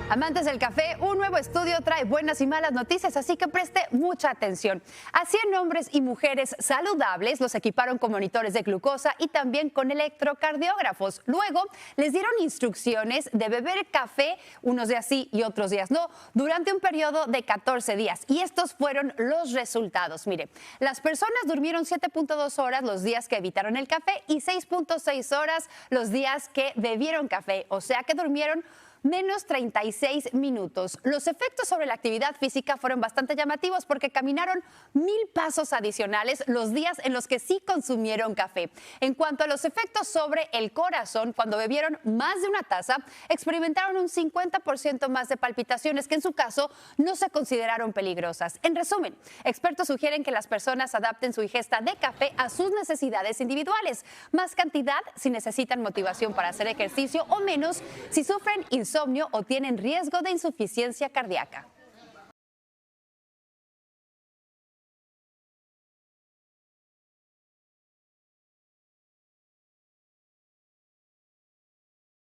Amantes del café, un nuevo estudio trae buenas y malas noticias, así que preste mucha atención. A 100 hombres y mujeres saludables los equiparon con monitores de glucosa y también con electrocardiógrafos. Luego les dieron instrucciones de beber café, unos días sí y otros días no, durante un periodo de 14 días. Y estos fueron los resultados. Mire, las personas durmieron 7.2 horas los días que evitaron el café y 6.6 horas los días que bebieron café, o sea que durmieron menos 36 minutos. Los efectos sobre la actividad física fueron bastante llamativos porque caminaron 1000 pasos adicionales los días en los que sí consumieron café. En cuanto a los efectos sobre el corazón, cuando bebieron más de una taza, experimentaron un 50% más de palpitaciones que en su caso no se consideraron peligrosas. En resumen, expertos sugieren que las personas adapten su ingesta de café a sus necesidades individuales. Más cantidad si necesitan motivación para hacer ejercicio o menos si sufren insomnio o tienen riesgo de insuficiencia cardíaca.